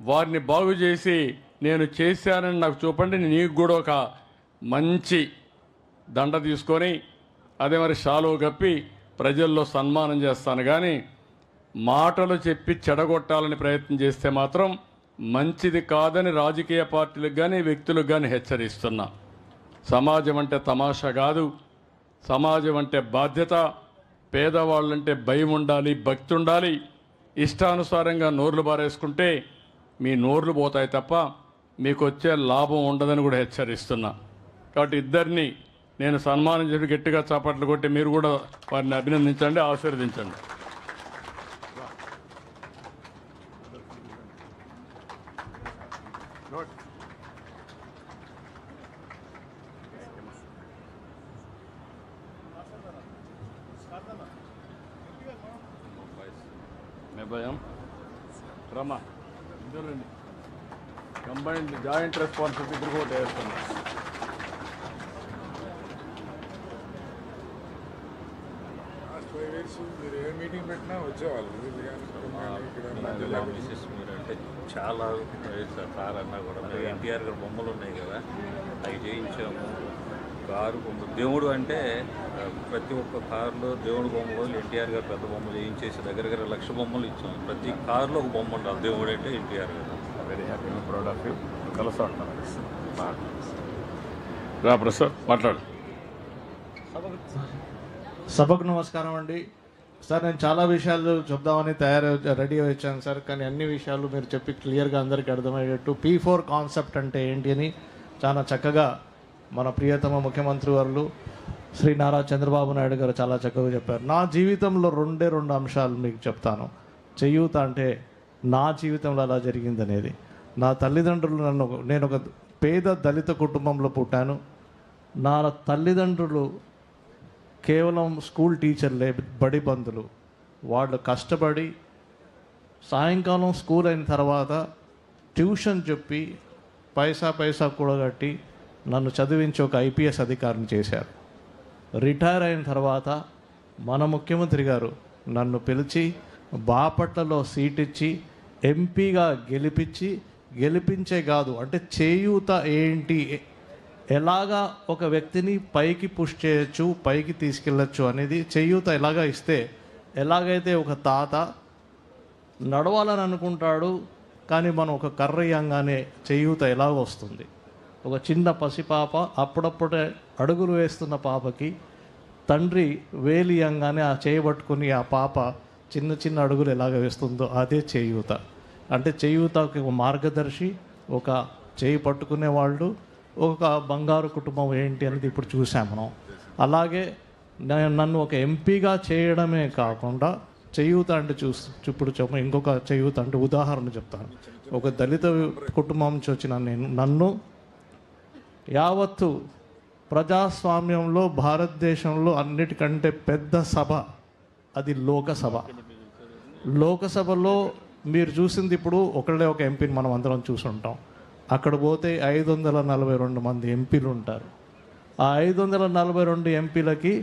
వారిని బాగు చేసి నేను చేశానని నాకు చూపండి. నీకు కూడా ఒక మంచి దండ తీసుకొని అదే మరి షాలువ కప్పి ప్రజల్లో సన్మానం చేస్తాను. కానీ మాటలు చెప్పి చెడగొట్టాలని ప్రయత్నం చేస్తే మాత్రం మంచిది కాదని రాజకీయ పార్టీలకు కానీ వ్యక్తులకు కానీ హెచ్చరిస్తున్నా. సమాజం అంటే తమాషా కాదు, సమాజం అంటే బాధ్యత. పేదవాళ్ళంటే భయం ఉండాలి, భక్తి ఉండాలి. ఇష్టానుసారంగా నోర్లు బారేసుకుంటే మీ నోర్లు పోతాయి తప్ప మీకు వచ్చే లాభం ఉండదని కూడా హెచ్చరిస్తున్నా. కాబట్టి ఇద్దరిని నేను సన్మానం చేసి గట్టిగా చప్పట్లు కొట్టి మీరు కూడా వారిని అభినందించండి, ఆశీర్వదించండి. రమా ఇద్దరండి కంబైన్డ్ జాయింట్ రెస్పాన్సిబిలిటీ ఇద్దరు కూడా వేస్తున్నారు. మీరు ఏ మీటింగ్ పెట్టినా వచ్చేవాళ్ళు. అంటే చాలా సార్ అన్నా కూడా ఎన్టీఆర్ గారు బొమ్మలు ఉన్నాయి కదా, అవి చేయించాము. కారు బొమ్మ దేవుడు అంటే ప్రతి ఒక్క కారులో దేవుడు బొమ్మలు ఎన్టీఆర్ గారు పెద్ద బొమ్మలు చేయించేసి దగ్గర 1,00,000 బొమ్మలు ఇచ్చాం. ప్రతి కారులో ఒక బొమ్మ ఉండాలి దేవుడు అంటే ఎన్టీఆర్ గారు. Very happy, proud of you. కలుస్తా ఉంటాను. రా ప్రసాద్ మాట్లాడు. సభకు నమస్కారం అండి. సార్ నేను చాలా విషయాలు చెప్దామని రెడీ వచ్చాను సార్, కానీ అన్ని విషయాలు మీరు చెప్పి క్లియర్గా అందరికీ అర్థమయ్యేటట్టు P4 కాన్సెప్ట్ అంటే ఏంటి అని చాలా చక్కగా మన ప్రియతమ ముఖ్యమంత్రి వారు శ్రీ నారా చంద్రబాబు నాయుడు గారు చాలా చక్కగా చెప్పారు. నా జీవితంలో రెండే 2 అంశాలు మీకు చెప్తాను. చేయూత అంటే నా జీవితంలో అలా జరిగిందనేది. నా తల్లిదండ్రులు నేను ఒక పేద దళిత కుటుంబంలో పుట్టాను. నా తల్లిదండ్రులు కేవలం స్కూల్ టీచర్లే, బడి బంధులు. వాళ్ళు కష్టపడి సాయంకాలం స్కూల్ అయిన తర్వాత ట్యూషన్ చెప్పి పైసా కూడగట్టి నన్ను చదివించి ఒక IPS అధికారిని చేశారు. రిటైర్ అయిన తర్వాత మన ముఖ్యమంత్రి గారు నన్ను పిలిచి బాపట్లలో సీట్ ఇచ్చి ఎంపీగా గెలిపించే కాదు, అంటే చేయూత ఏంటి, ఎలాగా ఒక వ్యక్తిని పైకి పుష్ చేయొచ్చు, పైకి తీసుకెళ్ళచ్చు అనేది చేయూత ఎలాగా ఇస్తే, ఎలాగైతే ఒక తాత నడవాలని అనుకుంటాడు కానీ మనం ఒక కర్ర ఇయ్యంగానే చేయూత ఎలాగ వస్తుంది. ఒక చిన్న పసిపాప అప్పుడప్పుడే అడుగులు వేస్తున్న పాపకి తండ్రి వేలియంగానే ఆ చేయబట్టుకుని ఆ పాప చిన్న అడుగులు ఎలాగ వేస్తుందో అదే చేయూత. అంటే చేయూతకి ఒక మార్గదర్శి, ఒక చేయి పట్టుకునే వాళ్ళు, ఒక బంగారు కుటుంబం ఏంటి అనేది ఇప్పుడు చూసాం మనం. అలాగే నన్ను ఒక ఎంపీగా చేయడమే కాకుండా చేయూత అంటే ఇప్పుడు ఇంకొక చేయూత అంటే ఉదాహరణ చెప్తాను. ఒక దళిత కుటుంబం నుంచి వచ్చిన నన్ను యావత్తు ప్రజాస్వామ్యంలో భారతదేశంలో అన్నిటికంటే పెద్ద సభ అది లోకసభ. లోకసభలో మీరు చూసింది ఇప్పుడు ఒకళ్ళే ఒక ఎంపీని మనం అందరం చూసుంటాం. అక్కడ పోతే 542 మంది ఎంపీలు ఉంటారు. ఆ 542 ఎంపీలకి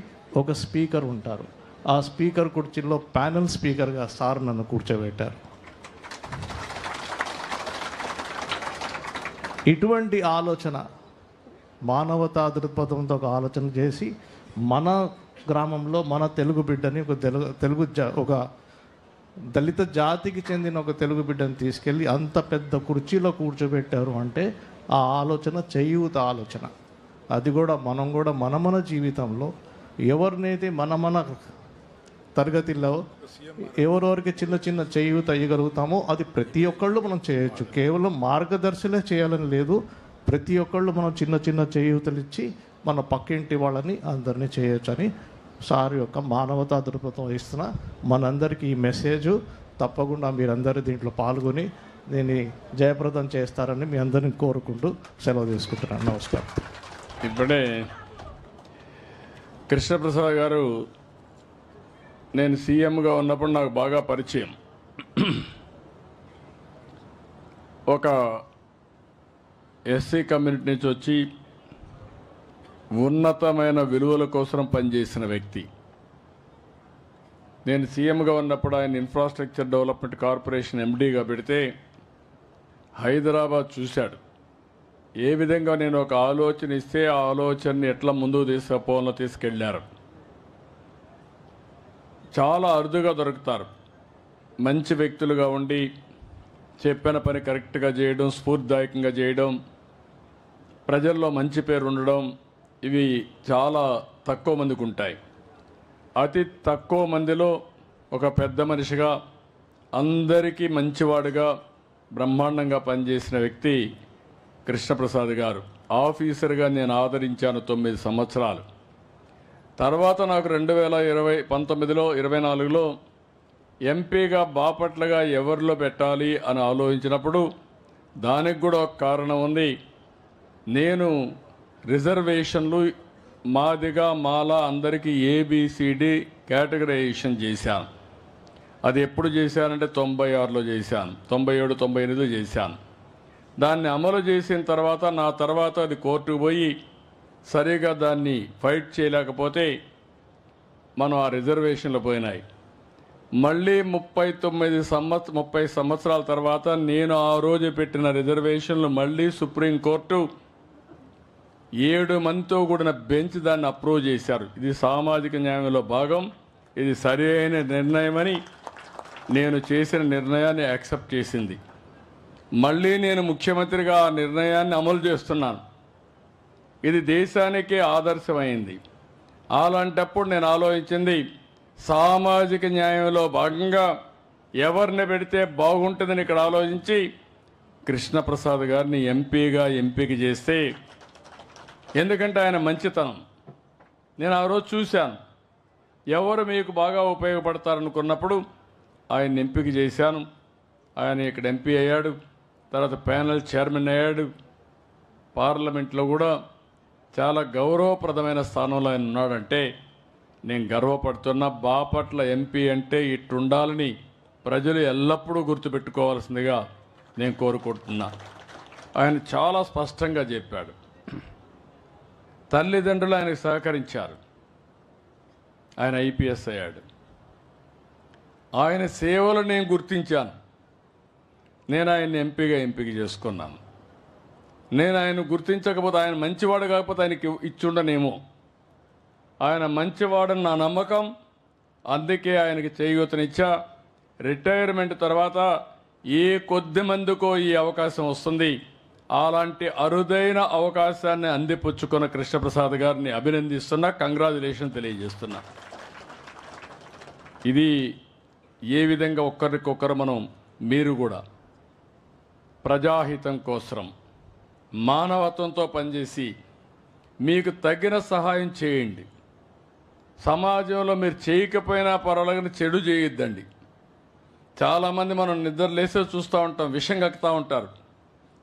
ఒక స్పీకర్ ఉంటారు. ఆ స్పీకర్ కుర్చీలో ప్యానెల్ స్పీకర్గా సార్ నన్ను కూర్చోబెట్టారు. ఇటువంటి ఆలోచన, మానవతా దృక్పథంతో ఒక ఆలోచన చేసి మన గ్రామంలో మన తెలుగు బిడ్డని ఒక దళిత జాతికి చెందిన ఒక తెలుగు బిడ్డని తీసుకెళ్ళి అంత పెద్ద కుర్చీలో కూర్చోబెట్టారు అంటే ఆ ఆలోచన చేయూత ఆలోచన. అది కూడా మన జీవితంలో ఎవరినైతే మన తరగతిలో ఎవరెవరికి చిన్న చేయూత ఇవ్వగలుగుతామో అది ప్రతి ఒక్కళ్ళు మనం చేయొచ్చు. కేవలం మార్గదర్శులే చేయాలని లేదు, ప్రతి ఒక్కళ్ళు మనం చిన్న చేయూతలు ఇచ్చి మన పక్కింటి వాళ్ళని అందరినీ చేయొచ్చు అని సార్ యొక్క మానవతా దృక్పథం ఇస్తున్న మనందరికీ ఈ మెసేజ్ తప్పకుండా మీరందరూ దీంట్లో పాల్గొని దీన్ని జయప్రదం చేస్తారని మీ అందరిని కోరుకుంటూ సెలవు తీసుకుంటున్నాను. నమస్కారం. ఇప్పుడే కృష్ణప్రసాద్ గారు నేను సీఎంగా ఉన్నప్పుడు నాకు బాగా పరిచయం. ఒక ఎస్సీ కమ్యూనిటీ నుంచి వచ్చి ఉన్నతమైన విలువల కోసం పనిచేసిన వ్యక్తి. నేను సీఎంగా ఉన్నప్పుడు ఆయన ఇన్ఫ్రాస్ట్రక్చర్ డెవలప్మెంట్ కార్పొరేషన్ MDగా పెడితే హైదరాబాద్ చూశాడు. ఏ విధంగా నేను ఒక ఆలోచన ఇస్తే ఆ ఆలోచనని ఎట్లా ముందుకు తీసుకుపోవాలో తీసుకెళ్లారు. చాలా అరుదుగా దొరుకుతారు మంచి వ్యక్తులుగా ఉండి చెప్పిన పని కరెక్ట్గా చేయడం, స్ఫూర్తిదాయకంగా చేయడం, ప్రజల్లో మంచి పేరు ఉండడం, ఇవి చాలా తక్కువ మందికి ఉంటాయి. అతి తక్కువ మందిలో ఒక పెద్ద మనిషిగా అందరికీ మంచివాడుగా బ్రహ్మాండంగా పనిచేసిన వ్యక్తి కృష్ణప్రసాద్ గారు. ఆఫీసర్గా నేను ఆదరించాను 9 సంవత్సరాలు. తర్వాత నాకు 2019లో 24లో ఎంపీగా బాపట్లగా ఎవరిలో పెట్టాలి అని ఆలోచించినప్పుడు దానికి కూడా ఒక కారణం ఉంది. నేను రిజర్వేషన్లు మాదిగా మాలా అందరికీ ఏబిసిడి కేటగరైజేషన్ చేశాను. అది ఎప్పుడు చేశానంటే 96లో చేశాను, 97, 98లో చేశాను. దాన్ని అమలు చేసిన తర్వాత నా తర్వాత అది కోర్టుకు పోయి సరిగా దాన్ని ఫైట్ చేయలేకపోతే మనం ఆ రిజర్వేషన్లు పోయినాయి. మళ్ళీ 30 సంవత్సరాల తర్వాత నేను ఆ రోజు పెట్టిన రిజర్వేషన్లు మళ్ళీ సుప్రీంకోర్టు 7 మందితో కూడిన బెంచ్ దాన్ని అప్రూవ్ చేశారు. ఇది సామాజిక న్యాయంలో భాగం, ఇది సరైన నిర్ణయమని నేను చేసిన నిర్ణయాన్ని యాక్సెప్ట్ చేసింది. మళ్ళీ నేను ముఖ్యమంత్రిగా ఆ నిర్ణయాన్ని అమలు చేస్తున్నాను. ఇది దేశానికే ఆదర్శమైంది. అలాంటప్పుడు నేను ఆలోచించింది, సామాజిక న్యాయంలో భాగంగా ఎవరిని పెడితే బాగుంటుందని ఇక్కడ ఆలోచించి కృష్ణప్రసాద్ గారిని ఎంపీగా ఎంపిక చేస్తే, ఎందుకంటే ఆయన మంచితనం నేను ఆ రోజు చూశాను. ఎవరు మీకు బాగా ఉపయోగపడతారనుకున్నప్పుడు ఆయన ఎంపిక చేశాను. ఆయన ఇక్కడ ఎంపీ అయ్యాడు, తర్వాత ప్యానెల్ చైర్మన్ అయ్యాడు. పార్లమెంట్లో కూడా చాలా గౌరవప్రదమైన స్థానంలో ఆయన ఉన్నాడంటే నేను గర్వపడుతున్నా. బాపట్ల ఎంపీ అంటే ఇట్టుండాలని ప్రజలు ఎల్లప్పుడూ గుర్తుపెట్టుకోవాల్సిందిగా నేను కోరుకుంటున్నా. ఆయన చాలా స్పష్టంగా చెప్పాడు. తల్లిదండ్రులు ఆయనకు సహకరించారు. ఆయన ఐపీఎస్ అయ్యాడు. ఆయన సేవలు నేను గుర్తించాను. నేను ఆయన్ని ఎంపీగా ఎంపిక చేసుకున్నాను. నేను ఆయన గుర్తించకపోతే, ఆయన మంచివాడు కాకపోతే ఆయనకి ఇచ్చుండనేమో. ఆయన మంచివాడని నా నమ్మకం. అందుకే ఆయనకి చేయూతనిచ్చా. రిటైర్మెంట్ తర్వాత ఏ కొద్ది మందికో ఈ అవకాశం వస్తుంది. అలాంటి అరుదైన అవకాశాన్ని అందిపుచ్చుకున్న కృష్ణప్రసాద్ గారిని అభినందిస్తున్నా, కంగ్రాచులేషన్ తెలియజేస్తున్నా. ఇది ఏ విధంగా ఒక్కరికొకరు మీరు కూడా ప్రజాహితం కోసం మానవత్వంతో పనిచేసి మీకు తగిన సహాయం చేయండి. సమాజంలో మీరు చేయకపోయినా పర్వాలేదు, చెడు చేయొద్దండి. చాలామంది మనం నిద్ర లేసే చూస్తూ ఉంటాం, విషం కక్కుతూ ఉంటారు.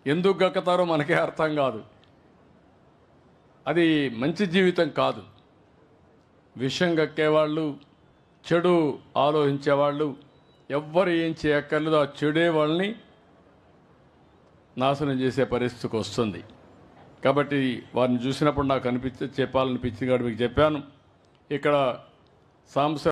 ఎందుకు గక్కుతారో మనకే అర్థం కాదు. అది మంచి జీవితం కాదు. విషం గక్కేవాళ్ళు, చెడు ఆలోచించేవాళ్ళు ఎవ్వరు ఏం చేయక్కర్లేదు. ఆ చెడే వాళ్ళని నాశనం చేసే పరిస్థితికి వస్తుంది. కాబట్టి వారిని చూసినప్పుడు నాకు చెప్పాలనిపించింది కాబట్టి మీకు చెప్పాను. ఇక్కడ సాంస